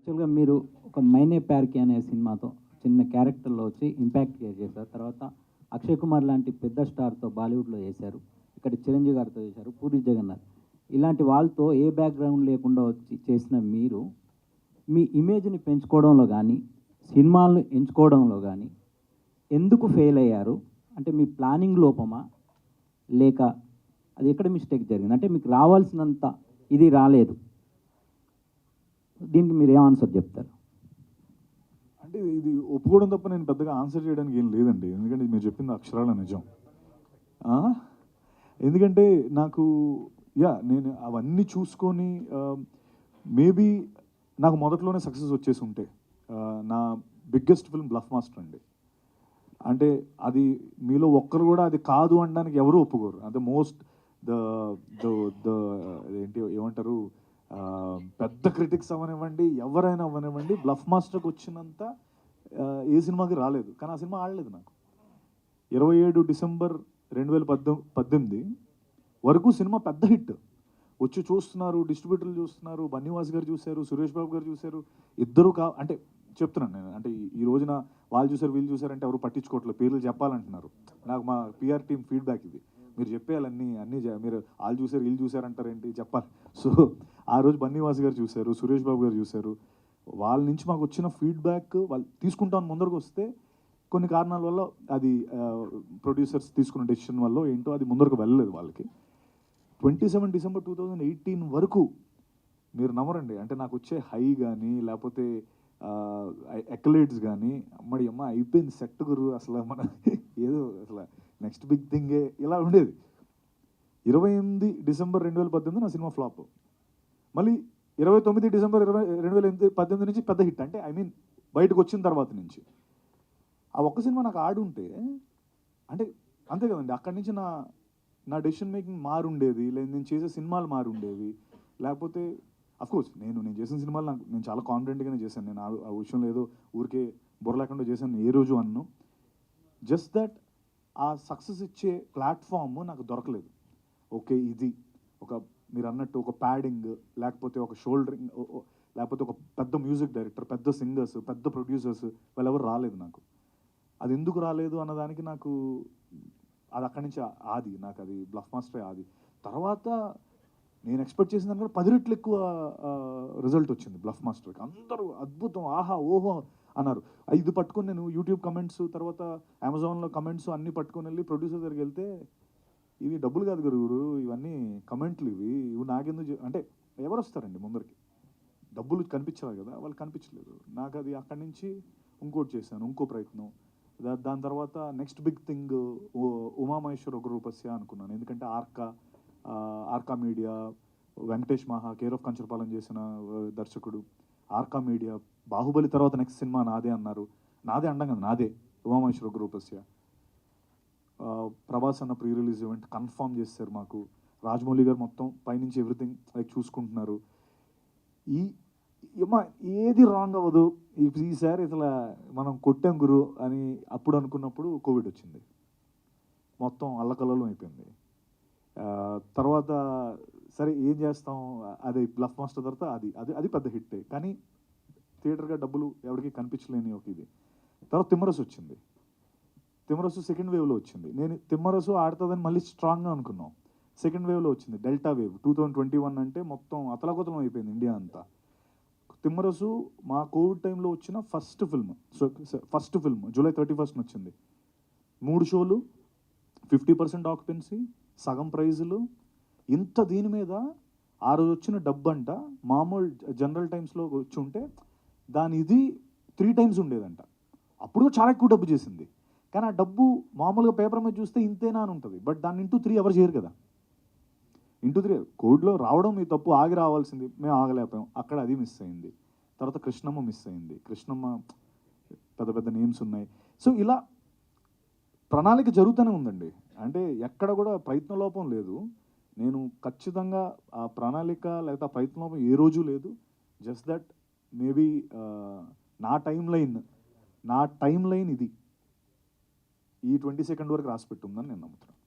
యాక్చువల్గా మీరు ఒక మైనే ప్యార్కి అనే సినిమాతో చిన్న క్యారెక్టర్లో వచ్చి ఇంపాక్ట్ క్రియేట్ చేశారు. తర్వాత అక్షయ్ కుమార్ లాంటి పెద్ద స్టార్తో బాలీవుడ్లో చేశారు. ఇక్కడ చిరంజీవి గారితో చేశారు, పూరి జగన్నాథ్ ఇలాంటి వాళ్ళతో ఏ బ్యాక్గ్రౌండ్ లేకుండా వచ్చి చేసిన మీరు మీ ఇమేజ్ని పెంచుకోవడంలో కానీ సినిమాలను ఎంచుకోవడంలో కానీ ఎందుకు ఫెయిల్ అయ్యారు? అంటే మీ ప్లానింగ్ లోపమా, లేక అది ఎక్కడ మిస్టేక్ జరిగింది? అంటే మీకు రావాల్సినంత ఇది రాలేదు, దీనికి మీరు ఏం ఆన్సర్ చెప్తారు? అంటే ఇది ఒప్పుకోవడం తప్ప నేను పెద్దగా ఆన్సర్ చేయడానికి ఏం లేదండి. ఎందుకంటే మీరు చెప్పింది అక్షరాల నిజం. ఎందుకంటే నాకు నేను అవన్నీ చూసుకొని మేబీ నాకు మొదట్లోనే సక్సెస్ వచ్చేసి ఉంటే నా బిగ్గెస్ట్ ఫిల్మ్ బ్లఫ్ మాస్టర్ అండి. అంటే అది మీలో ఒక్కరు కూడా అది కాదు అనడానికి ఎవరు ఒప్పుకోరు. అంటే మోస్ట్ ద ద ఏంటి ఏమంటారు, పెద్ద క్రిటిక్స్ అవ్వనివ్వండి, ఎవరైనా అవ్వనివ్వండి, బ్లఫ్ మాస్టర్కి వచ్చినంత ఏ సినిమాకి రాలేదు. కానీ ఆ సినిమా ఆడలేదు నాకు. 27 డిసెంబర్ 2018 వరకు సినిమా పెద్ద హిట్. వచ్చి చూస్తున్నారు, డిస్ట్రిబ్యూటర్లు చూస్తున్నారు, బన్నీవాస్ గారు చూశారు, సురేష్ బాబు గారు చూశారు. ఇద్దరు అంటే చెప్తున్నాను నేను, అంటే ఈ రోజున వాళ్ళు చూసారు వీళ్ళు చూసారంటే ఎవరు పట్టించుకోవట్లేదు, పేర్లు చెప్పాలంటున్నారు. నాకు మా పిఆర్ టీమ్ ఫీడ్బ్యాక్ ఇది, మీరు చెప్పేయాలన్నీ మీరు వాళ్ళు చూసారు వీళ్ళు చూసారంటారేంటి చెప్పాలి. సో ఆ రోజు బన్నీవాస్ గారు చూశారు, సురేష్ బాబు గారు చూశారు. వాళ్ళ నుంచి మాకు వచ్చిన ఫీడ్బ్యాక్ వాళ్ళు తీసుకుంటామని ముందరకు వస్తే కొన్ని కారణాల వల్ల అది ప్రొడ్యూసర్స్ తీసుకున్న డెసిషన్ వల్ల ఏంటో అది ముందరకు వెళ్ళలేదు వాళ్ళకి. 27 డిసెంబర్ 2018 వరకు మీరు నమ్మరండి, అంటే నాకు వచ్చే హై కానీ లేకపోతే ఎక్లైడ్స్ కానీ అమ్మ అయిపోయింది సెట్ గురు, అసలు మన ఏదో అసలు నెక్స్ట్ బిగ్ థింగే ఇలా ఉండేది. 28 డిసెంబర్ 2018 నా సినిమా ఫ్లాప్. మళ్ళీ 29 డిసెంబర్ 2018 నుంచి పెద్ద హిట్. అంటే బయటకు వచ్చిన తర్వాత నుంచి ఆ ఒక్క సినిమా నాకు ఆడుంటే అంటే అంతే కదండి, అక్కడి నుంచి నా డెసిషన్ మేకింగ్ మారుండేది, లేదా నేను చేసే సినిమాలు మారుండేవి. లేకపోతే అఫ్కోర్స్ నేను చేసిన సినిమాలు నేను చాలా కాన్ఫిడెంట్గానే చేశాను. నేను ఆ విషయంలో ఏదో ఊరికే బుర్ర లేకుండా చేశాను ఏ రోజు అన్ను. జస్ట్ దట్ ఆ సక్సెస్ ఇచ్చే ప్లాట్ఫామ్ నాకు దొరకలేదు. ఓకే, ఇది ఒక మీరు అన్నట్టు ఒక ప్యాడింగ్, లేకపోతే ఒక షోల్డరింగ్, లేకపోతే ఒక పెద్ద మ్యూజిక్ డైరెక్టర్, పెద్ద సింగర్స్, పెద్ద ప్రొడ్యూసర్స్ వాళ్ళు ఎవరు రాలేదు నాకు. అది ఎందుకు రాలేదు అన్నదానికి నాకు అది అక్కడి నుంచి నాకు అది బ్లఫ్ మాస్టరే ఆది. తర్వాత నేను ఎక్స్పెక్ట్ చేసిన దానికంటే 10 రెట్లు ఎక్కువ రిజల్ట్ వచ్చింది బ్లఫ్ మాస్టర్కి. అందరూ అద్భుతం, ఆహా ఓహో అన్నారు. ఇది పట్టుకొని నేను యూట్యూబ్ కమెంట్స్, తర్వాత అమెజాన్లో కమెంట్స్ అన్నీ పట్టుకొని వెళ్ళి ప్రొడ్యూసర్ దగ్గరికి వెళ్తే, ఇవి డబ్బులు కాదు గురువురు, ఇవన్నీ కమెంట్లు, ఇవి నాకెందుకు అంటే ఎవరు వస్తారండి ముందరికి, డబ్బులు కనిపించాలి కదా, వాళ్ళు కనిపించలేదు. నాకు అది అక్కడి నుంచి ఇంకోటి చేశాను, ఇంకో ప్రయత్నం. దాని తర్వాత నెక్స్ట్ బిగ్ థింగ్ ఉమామహేశ్వర ఒక రూపస్య అనుకున్నాను. ఎందుకంటే ఆర్కా మీడియా, వెంకటేష్ మహా కేర్ ఆఫ్ కంచరపాలెం చేసిన దర్శకుడు, ఆర్కా మీడియా, బాహుబలి తర్వాత నెక్స్ట్ సినిమా నాదే అన్నారు. నాదే అండం కదా, నాదే ఉమామహేశ్వర ఒక రూపస్య. ప్రభాస్ అన్న ప్రీ రిలీజ్ ఈవెంట్ కన్ఫర్మ్ చేశారు మాకు. రాజమౌళి గారు మొత్తం పైనుంచి ఎవ్రీథింగ్ చూసుకుంటున్నారు. ఏది రాంగ్ అవ్వదు, ఈసారి ఇట్లా మనం కొట్టాం గురు అని అప్పుడు అనుకున్నప్పుడు కోవిడ్ వచ్చింది, మొత్తం అల్లకల్లోలం అయిపోయింది. తర్వాత సరే ఏం చేస్తాం, అది బ్లఫ్ మాస్టర్ తర్వాత అది పెద్ద హిట్టే, కానీ థియేటర్గా డబ్బులు ఎవరికి కనిపించలేని ఒక ఇది. తర్వాత తిమ్మరసు వచ్చింది. తిమ్మరసు సెకండ్ వేవ్లో వచ్చింది. నేను తిమ్మరసు ఆడుతుందని మళ్ళీ స్ట్రాంగ్గా అనుకున్నాం. సెకండ్ వేవ్లో వచ్చింది డెల్టా వేవ్ 2021. అంటే మొత్తం అతలాకుతలం అయిపోయింది ఇండియా అంతా. తిమ్మరసు మా కోవిడ్ టైంలో వచ్చిన ఫస్ట్ ఫిల్మ్ జూలై 31 వచ్చింది. 3 షోలు, 50% ఆక్యుపెన్సీ, సగం ప్రైజులు. ఇంత దీని మీద ఆ రోజు వచ్చిన డబ్బు అంట మామూలు జనరల్ టైమ్స్లో వచ్చి ఉంటే దాని ఇది 3 టైమ్స్ ఉండేదంట. అప్పుడు చాలా ఎక్కువ డబ్బు చేసింది. కానీ ఆ డబ్బు మామూలుగా పేపర్ మీద చూస్తే ఇంతేనా అని ఉంటుంది, బట్ దాన్ని ఇంటూ 3 ఎవరు చేయరు కదా. ఇంటూ 3 కోవిడ్లో రావడం మీ తప్పు, ఆగి రావాల్సింది, మేము ఆగలేకపోయాం, అక్కడ అది మిస్ అయింది. తర్వాత కృష్ణమ్మ మిస్ అయింది. కృష్ణమ్మ పెద్ద పెద్ద నేమ్స్ ఉన్నాయి. సో ఇలా ప్రణాళిక జరుగుతూనే ఉందండి. అంటే ఎక్కడ కూడా ప్రయత్న లోపం లేదు. నేను ఖచ్చితంగా ఆ ప్రణాళిక లేదా ప్రయత్న లోపం ఏ రోజు లేదు. జస్ట్ దట్ మేబీ నా టైం లైన్ ఇది ఈ 22nd వరకు రాసి పెట్టుందని నేను నమ్ముతున్నాను.